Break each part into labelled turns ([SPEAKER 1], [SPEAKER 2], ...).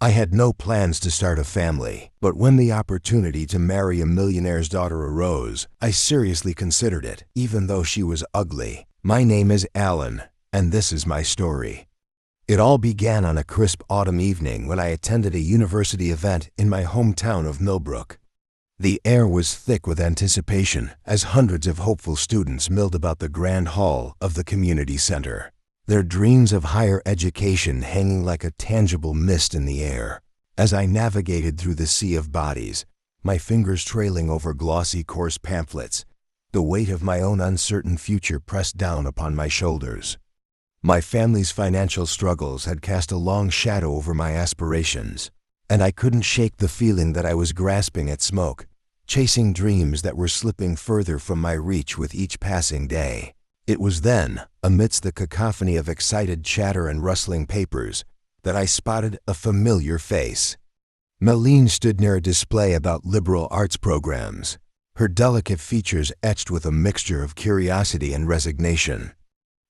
[SPEAKER 1] I had no plans to start a family, but when the opportunity to marry a millionaire's daughter arose, I seriously considered it, even though she was ugly. My name is Alan, and this is my story. It all began on a crisp autumn evening when I attended a university event in my hometown of Millbrook. The air was thick with anticipation as hundreds of hopeful students milled about the grand hall of the community center, their dreams of higher education hanging like a tangible mist in the air. As I navigated through the sea of bodies, my fingers trailing over glossy course pamphlets, the weight of my own uncertain future pressed down upon my shoulders. My family's financial struggles had cast a long shadow over my aspirations, and I couldn't shake the feeling that I was grasping at smoke, chasing dreams that were slipping further from my reach with each passing day. It was then, amidst the cacophony of excited chatter and rustling papers, that I spotted a familiar face. Millionaire stood near a display about liberal arts programs, her delicate features etched with a mixture of curiosity and resignation.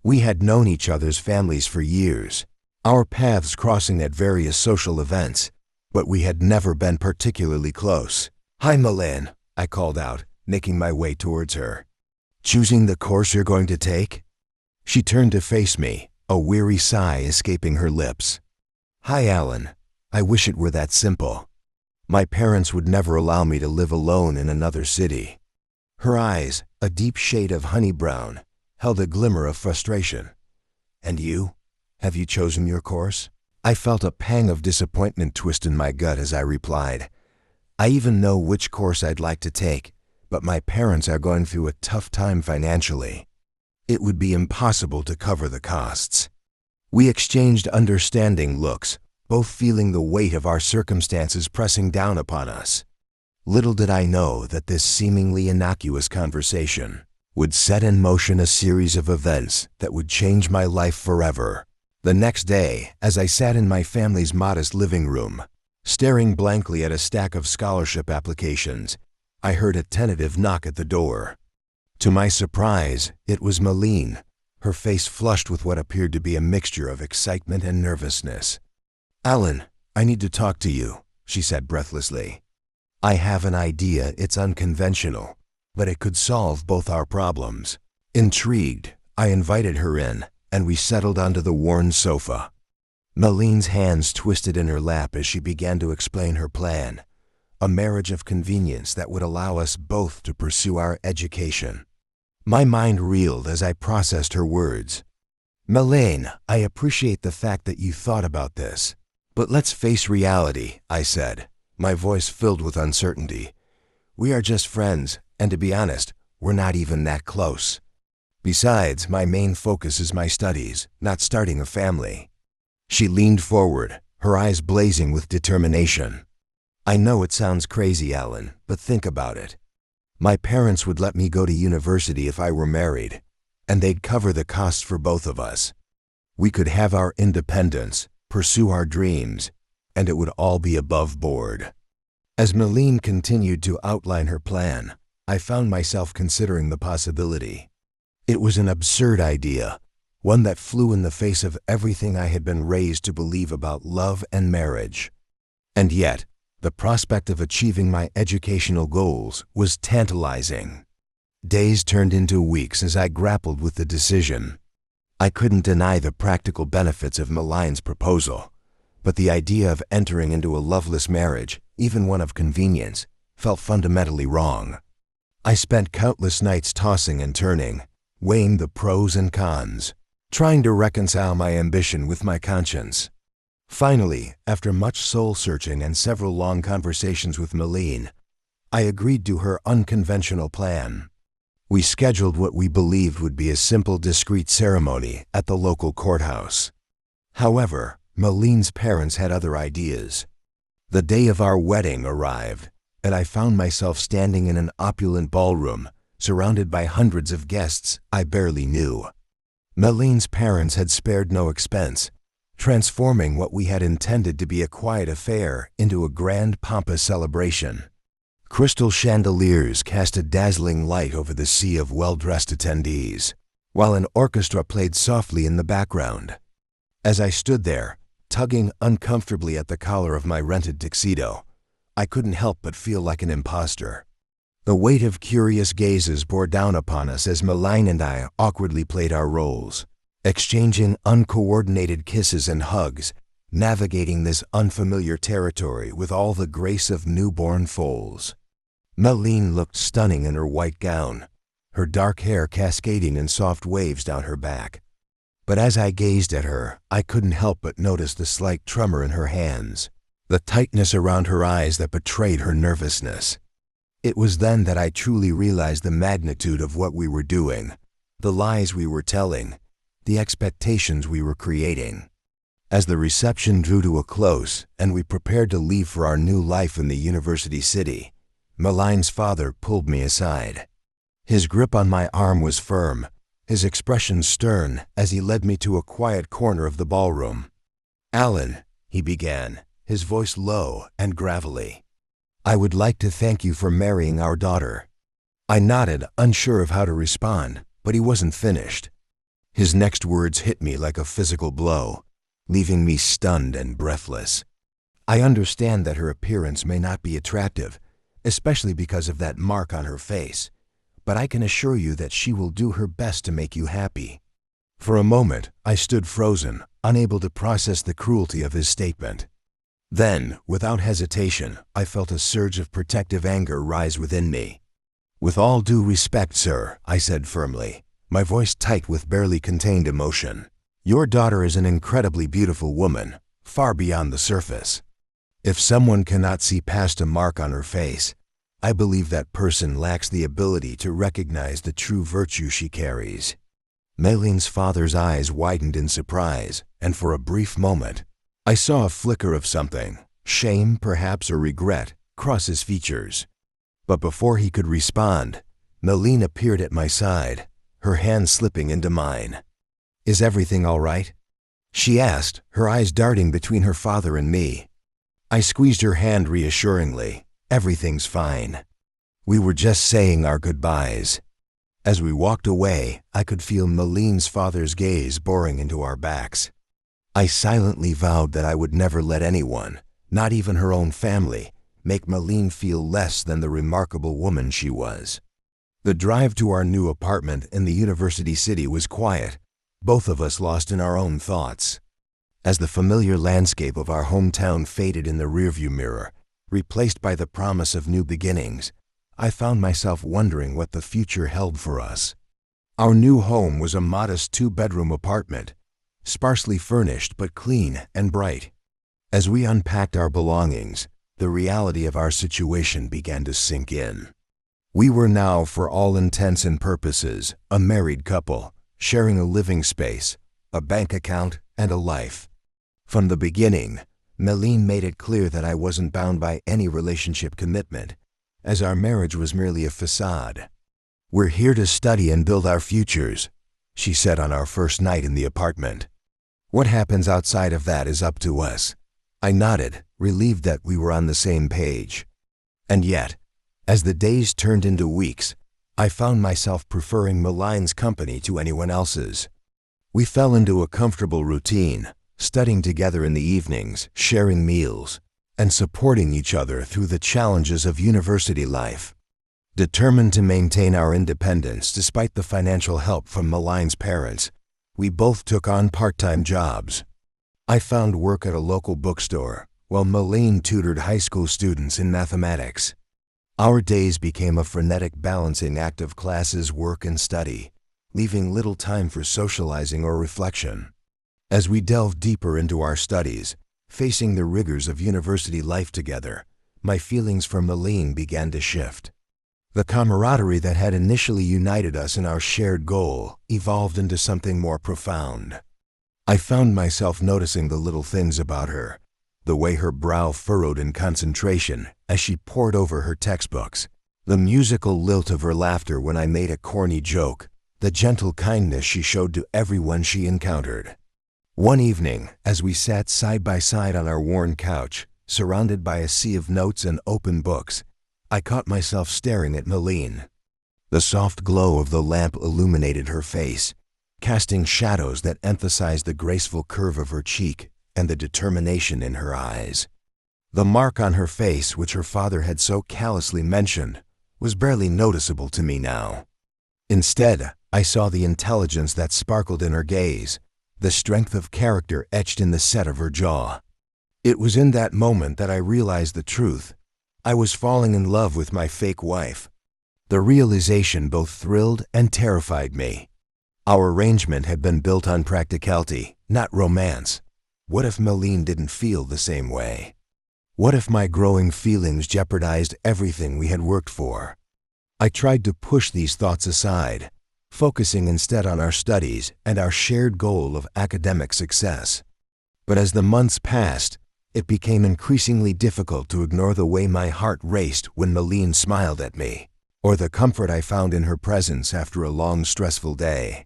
[SPEAKER 1] We had known each other's families for years, our paths crossing at various social events, but we had never been particularly close. "Hi, Millionaire," I called out, making my way towards her. "Choosing the course you're going to take?" She turned to face me, a weary sigh escaping her lips. "Hi, Alan. I wish it were that simple. My parents would never allow me to live alone in another city." Her eyes, a deep shade of honey brown, held a glimmer of frustration. "And you? Have you chosen your course?" I felt a pang of disappointment twist in my gut as I replied, "I even know which course I'd like to take, but my parents are going through a tough time financially. It would be impossible to cover the costs." We exchanged understanding looks, both feeling the weight of our circumstances pressing down upon us. Little did I know that this seemingly innocuous conversation would set in motion a series of events that would change my life forever. The next day, as I sat in my family's modest living room, staring blankly at a stack of scholarship applications, I heard a tentative knock at the door. To my surprise, it was Millionaire, her face flushed with what appeared to be a mixture of excitement and nervousness. "Alan, I need to talk to you," she said breathlessly. "I have an idea. It's unconventional, but it could solve both our problems." Intrigued, I invited her in, and we settled onto the worn sofa. Millionaires' hands twisted in her lap as she began to explain her plan, a marriage of convenience that would allow us both to pursue our education. My mind reeled as I processed her words. "Millionaire, I appreciate the fact that you thought about this, but let's face reality," I said, my voice filled with uncertainty. "We are just friends, and to be honest, we're not even that close. Besides, my main focus is my studies, not starting a family." She leaned forward, her eyes blazing with determination. "I know it sounds crazy, Alan, but think about it. My parents would let me go to university if I were married, and they'd cover the costs for both of us. We could have our independence, pursue our dreams, and it would all be above board." As Millionaire continued to outline her plan, I found myself considering the possibility. It was an absurd idea, one that flew in the face of everything I had been raised to believe about love and marriage. And yet, the prospect of achieving my educational goals was tantalizing. Days turned into weeks as I grappled with the decision. I couldn't deny the practical benefits of Millionaires' proposal, but the idea of entering into a loveless marriage, even one of convenience, felt fundamentally wrong. I spent countless nights tossing and turning, weighing the pros and cons, trying to reconcile my ambition with my conscience. Finally, after much soul-searching and several long conversations with Millionaire, I agreed to her unconventional plan. We scheduled what we believed would be a simple, discreet ceremony at the local courthouse. However, Millionaire's parents had other ideas. The day of our wedding arrived, and I found myself standing in an opulent ballroom, surrounded by hundreds of guests I barely knew. Millionaire's parents had spared no expense, transforming what we had intended to be a quiet affair into a grand, pompous celebration. Crystal chandeliers cast a dazzling light over the sea of well-dressed attendees, while an orchestra played softly in the background. As I stood there, tugging uncomfortably at the collar of my rented tuxedo. I couldn't help but feel like an imposter. The weight of curious gazes bore down upon us as Meline and I awkwardly played our roles, exchanging uncoordinated kisses and hugs, navigating this unfamiliar territory with all the grace of newborn foals. Meline looked stunning in her white gown, her dark hair cascading in soft waves down her back. But as I gazed at her, I couldn't help but notice the slight tremor in her hands, the tightness around her eyes that betrayed her nervousness. It was then that I truly realized the magnitude of what we were doing, the lies we were telling, the expectations we were creating. As the reception drew to a close and we prepared to leave for our new life in the university city, Meline's father pulled me aside. His grip on my arm was firm, his expression stern as he led me to a quiet corner of the ballroom. "Alan," he began, his voice low and gravelly, "I would like to thank you for marrying our daughter." I nodded, unsure of how to respond, but he wasn't finished. His next words hit me like a physical blow, leaving me stunned and breathless. "I understand that her appearance may not be attractive, especially because of that mark on her face, but I can assure you that she will do her best to make you happy." For a moment, I stood frozen, unable to process the cruelty of his statement. Then, without hesitation, I felt a surge of protective anger rise within me. "With all due respect, sir," I said firmly, my voice tight with barely contained emotion, "your daughter is an incredibly beautiful woman, far beyond the surface. If someone cannot see past a mark on her face, I believe that person lacks the ability to recognize the true virtue she carries." Meline's father's eyes widened in surprise, and for a brief moment, I saw a flicker of something, shame perhaps or regret, cross his features. But before he could respond, Meline appeared at my side, her hand slipping into mine. "Is everything all right?" she asked, her eyes darting between her father and me. I squeezed her hand reassuringly. "Everything's fine. We were just saying our goodbyes." As we walked away, I could feel Meline's father's gaze boring into our backs. I silently vowed that I would never let anyone, not even her own family, make Meline feel less than the remarkable woman she was. The drive to our new apartment in the university city was quiet, both of us lost in our own thoughts. As the familiar landscape of our hometown faded in the rearview mirror, replaced by the promise of new beginnings, I found myself wondering what the future held for us. Our new home was a modest 2-bedroom apartment, sparsely furnished but clean and bright. As we unpacked our belongings, the reality of our situation began to sink in. We were now, for all intents and purposes, a married couple, sharing a living space, a bank account, and a life. From the beginning, Meline made it clear that I wasn't bound by any relationship commitment, as our marriage was merely a facade. "We're here to study and build our futures," she said on our first night in the apartment. "What happens outside of that is up to us." I nodded, relieved that we were on the same page. And yet, as the days turned into weeks, I found myself preferring Meline's company to anyone else's. We fell into a comfortable routine, studying together in the evenings, sharing meals, and supporting each other through the challenges of university life. Determined to maintain our independence despite the financial help from Meline's parents, we both took on part-time jobs. I found work at a local bookstore, while Meline tutored high school students in mathematics. Our days became a frenetic balancing act of classes, work, and study, leaving little time for socializing or reflection. As we delved deeper into our studies, facing the rigors of university life together, my feelings for Meline began to shift. The camaraderie that had initially united us in our shared goal evolved into something more profound. I found myself noticing the little things about her, the way her brow furrowed in concentration as she pored over her textbooks, the musical lilt of her laughter when I made a corny joke, the gentle kindness she showed to everyone she encountered. One evening, as we sat side by side on our worn couch, surrounded by a sea of notes and open books, I caught myself staring at Meline. The soft glow of the lamp illuminated her face, casting shadows that emphasized the graceful curve of her cheek and the determination in her eyes. The mark on her face, which her father had so callously mentioned, was barely noticeable to me now. Instead, I saw the intelligence that sparkled in her gaze, the strength of character etched in the set of her jaw. It was in that moment that I realized the truth. I was falling in love with my fake wife. The realization both thrilled and terrified me. Our arrangement had been built on practicality, not romance. What if Millionaire didn't feel the same way? What if my growing feelings jeopardized everything we had worked for? I tried to push these thoughts aside, focusing instead on our studies and our shared goal of academic success. But as the months passed, it became increasingly difficult to ignore the way my heart raced when Millionaire smiled at me, or the comfort I found in her presence after a long, stressful day.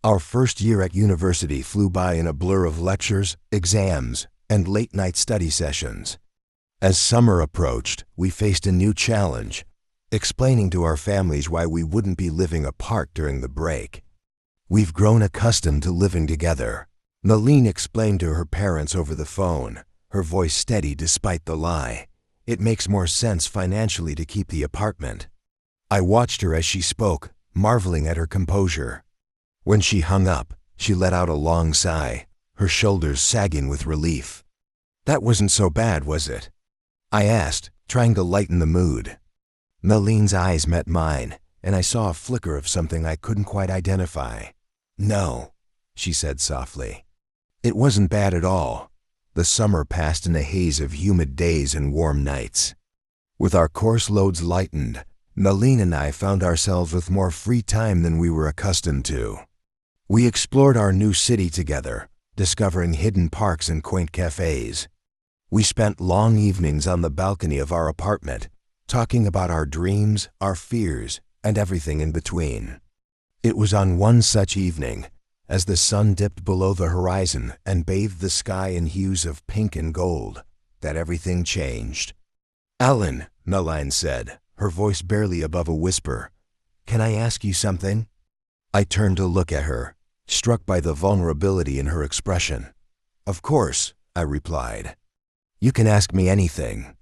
[SPEAKER 1] Our first year at university flew by in a blur of lectures, exams, and late-night study sessions. As summer approached, we faced a new challenge: explaining to our families why we wouldn't be living apart during the break. "We've grown accustomed to living together," Millionaire explained to her parents over the phone, her voice steady despite the lie. "It makes more sense financially to keep the apartment." I watched her as she spoke, marveling at her composure. When she hung up, she let out a long sigh, her shoulders sagging with relief. "That wasn't so bad, was it?" I asked, trying to lighten the mood. Millionaires' eyes met mine, and I saw a flicker of something I couldn't quite identify. "No," she said softly. "It wasn't bad at all." The summer passed in a haze of humid days and warm nights. With our course loads lightened, Millionaire and I found ourselves with more free time than we were accustomed to. We explored our new city together, discovering hidden parks and quaint cafes. We spent long evenings on the balcony of our apartment, talking about our dreams, our fears, and everything in between. It was on one such evening, as the sun dipped below the horizon and bathed the sky in hues of pink and gold, that everything changed. "Alan," Millionaire said, her voice barely above a whisper, "can I ask you something?" I turned to look at her, struck by the vulnerability in her expression. "Of course," I replied. "You can ask me anything."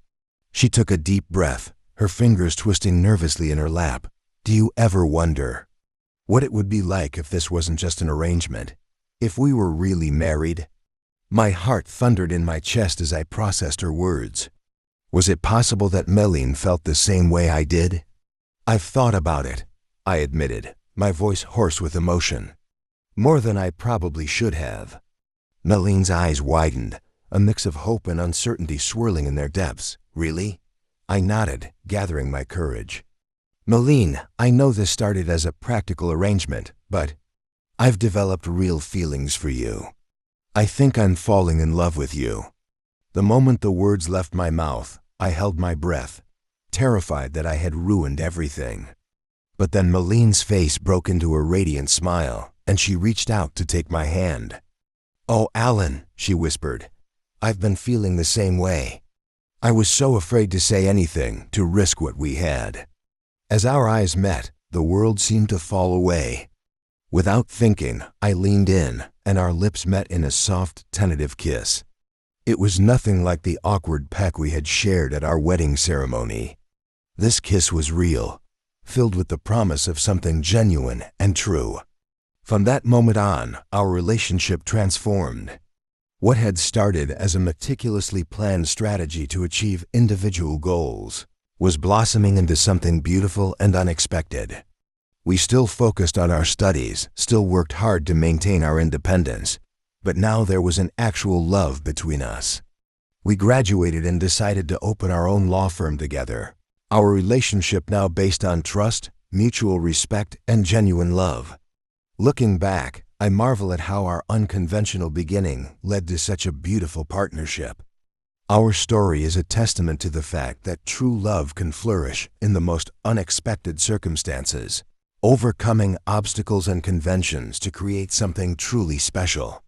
[SPEAKER 1] She took a deep breath, her fingers twisting nervously in her lap. "Do you ever wonder what it would be like if this wasn't just an arrangement? If we were really married?" My heart thundered in my chest as I processed her words. Was it possible that Millionaire felt the same way I did? "I've thought about it," I admitted, my voice hoarse with emotion. "More than I probably should have." Millionaire's eyes widened, a mix of hope and uncertainty swirling in their depths. "Really?" I nodded, gathering my courage. "Millionaire, I know this started as a practical arrangement, but I've developed real feelings for you. I think I'm falling in love with you." The moment the words left my mouth, I held my breath, terrified that I had ruined everything. But then Millionaires' face broke into a radiant smile, and she reached out to take my hand. "Oh, Alan," she whispered, "I've been feeling the same way." I was so afraid to say anything, to risk what we had. As our eyes met, the world seemed to fall away. Without thinking, I leaned in, and our lips met in a soft, tentative kiss. It was nothing like the awkward peck we had shared at our wedding ceremony. This kiss was real, filled with the promise of something genuine and true. From that moment on, our relationship transformed. What had started as a meticulously planned strategy to achieve individual goals was blossoming into something beautiful and unexpected. We still focused on our studies, still worked hard to maintain our independence, but now there was an actual love between us. We graduated and decided to open our own law firm together. Our relationship now based on trust, mutual respect, and genuine love. Looking back, I marvel at how our unconventional beginning led to such a beautiful partnership. Our story is a testament to the fact that true love can flourish in the most unexpected circumstances, overcoming obstacles and conventions to create something truly special.